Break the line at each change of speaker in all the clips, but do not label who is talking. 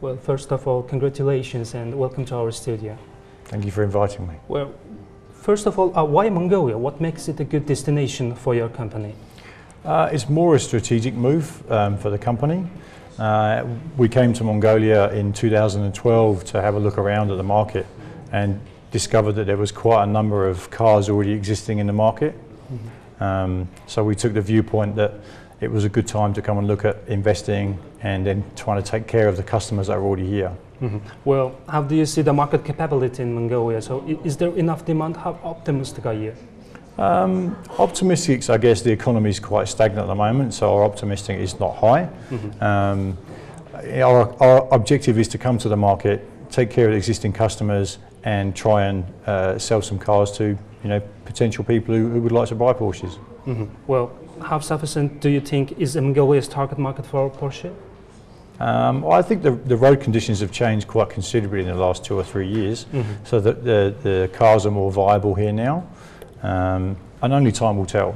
Well, first of all, congratulations and welcome to our studio.
Thank you for inviting me.
Well, first of all, why Mongolia? What makes it a good destination for your company?
It's more a strategic move for the company. We came to Mongolia in 2012 to have a look around at the market and discovered that there was quite a number of cars already existing in the market. So we took the viewpoint that it was a good time to come and look at investing and then trying to take care of the customers that are already here.
Well, how do you see the market capability in Mongolia? So is there enough demand? How optimistic are you?
Optimistic, I guess the economy is quite stagnant at the moment, so our optimistic is not high. Our objective is to come to the market, take care of the existing customers and try and sell some cars to potential people who would like to buy Porsches.
Well, how sufficient do you think is Mongolia's target market for Porsche?
I think the road conditions have changed quite considerably in the last 2 or 3 years, so that the cars are more viable here now, and only time will tell.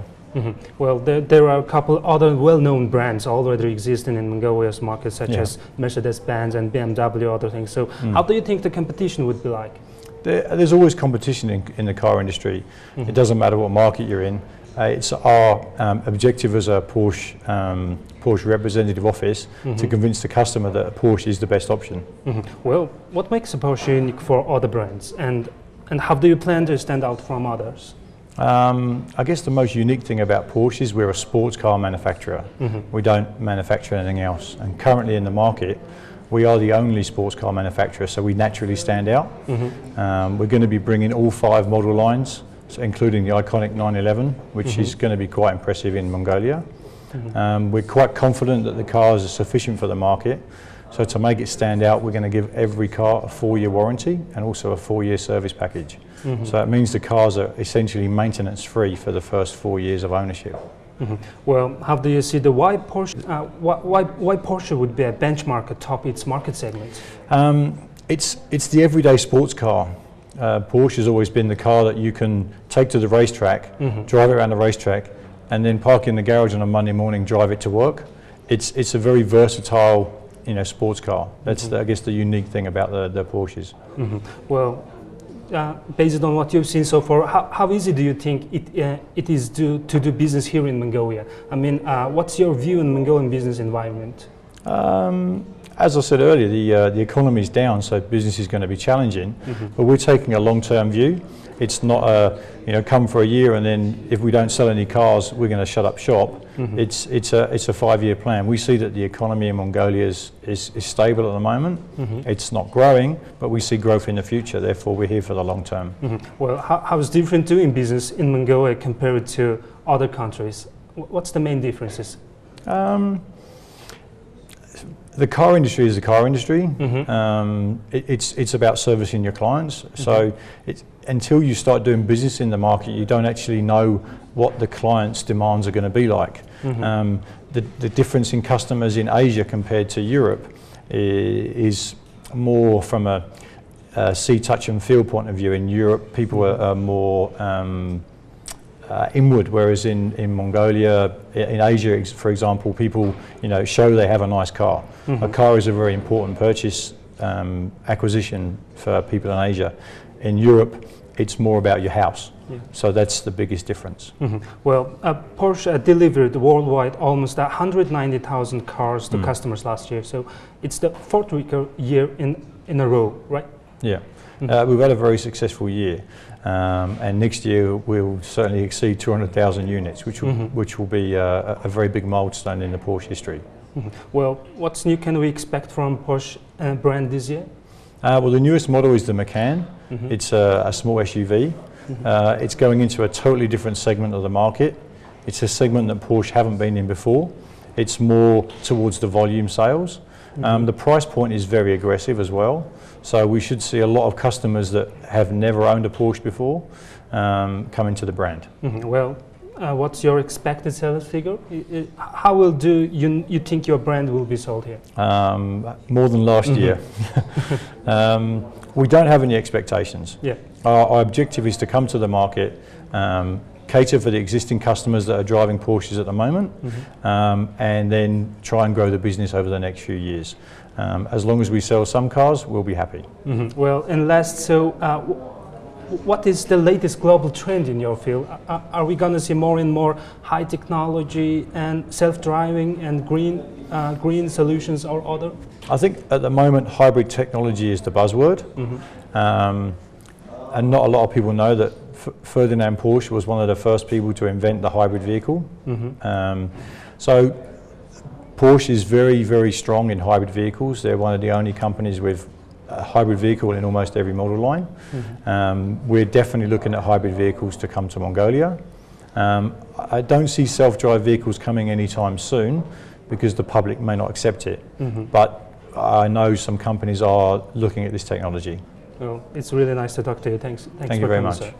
Well, there are a couple other well-known brands already existing in Mongolia's market, such as Mercedes-Benz and BMW, other things. So how do you think the competition would be like?
There's always competition in the car industry. It doesn't matter what market you're in. It's our objective as a Porsche representative office to convince the customer that a Porsche is the best option.
Well, what makes a Porsche unique for other brands, and how do you plan to stand out from others?
I guess the most unique thing about Porsche is we're a sports car manufacturer. We don't manufacture anything else, and currently in the market we are the only sports car manufacturer, so we naturally stand out. We're going to be bringing all 5 model lines, so including the iconic 911, which is going to be quite impressive in Mongolia. We're quite confident that the cars are sufficient for the market, so to make it stand out we're going to give every car a 4-year warranty and also a 4-year service package. So that means the cars are essentially maintenance free for the first 4 years of ownership.
Well, how do you see why Porsche would be a benchmark atop its market segment?
It's the everyday sports car. Porsche has always been the car that you can take to the racetrack, drive it around the racetrack, and then park in the garage on a Monday morning, drive it to work. It's a very versatile, sports car. That's I guess the unique thing about the Porsches.
Well, based on what you've seen so far, how easy do you think it is to do business here in Mongolia? I mean, what's your view on Mongolian business environment?
As I said earlier, the economy is down, so business is going to be challenging. But we're taking a long-term view. It's not come for a year and then if we don't sell any cars, we're going to shut up shop. It's a 5-year plan. We see that the economy in Mongolia is stable at the moment. It's not growing, but we see growth in the future. Therefore, we're here for the long term.
Well, how is different doing business in Mongolia compared to other countries? What's the main differences?
The car industry is the car industry. It's about servicing your clients. So until you start doing business in the market, you don't actually know what the client's demands are going to be like. The difference in customers in Asia compared to Europe is more from a see, touch and feel point of view. In Europe, people are more inward, whereas in Mongolia, in Asia, for example, people show they have a nice car. A car is a very important purchase acquisition for people in Asia. In Europe, it's more about your house. So that's the biggest difference.
Well, Porsche delivered worldwide almost 190,000 cars to customers last year. So it's the 4th year in a row, right?
Yeah. We've had a very successful year, and next year we'll certainly exceed 200,000 units, which will be a very big milestone in the Porsche history.
Well, what's new can we expect from Porsche brand this year?
Well, the newest model is the Macan. It's a small SUV. It's going into a totally different segment of the market. It's a segment that Porsche haven't been in before. It's more towards the volume sales. The price point is very aggressive as well. So we should see a lot of customers that have never owned a Porsche before come into the brand.
Well, what's your expected sales figure? How you think your brand will be sold here?
More than last year. We don't have any expectations. Our objective is to come to the market, cater for the existing customers that are driving Porsches at the moment, and then try and grow the business over the next few years. As long as we sell some cars, we'll be happy.
Well, and last, so what is the latest global trend in your field? Are we going to see more and more high technology and self-driving and green solutions or other?
I think at the moment hybrid technology is the buzzword, and not a lot of people know that Ferdinand Porsche was one of the first people to invent the hybrid vehicle. So Porsche is very, very strong in hybrid vehicles. They're one of the only companies with a hybrid vehicle in almost every model line. We're definitely looking at hybrid vehicles to come to Mongolia. I don't see self-drive vehicles coming anytime soon because the public may not accept it. But I know some companies are looking at this technology.
Well, it's really nice to talk to you. Thanks
Thank you very much.
Sir.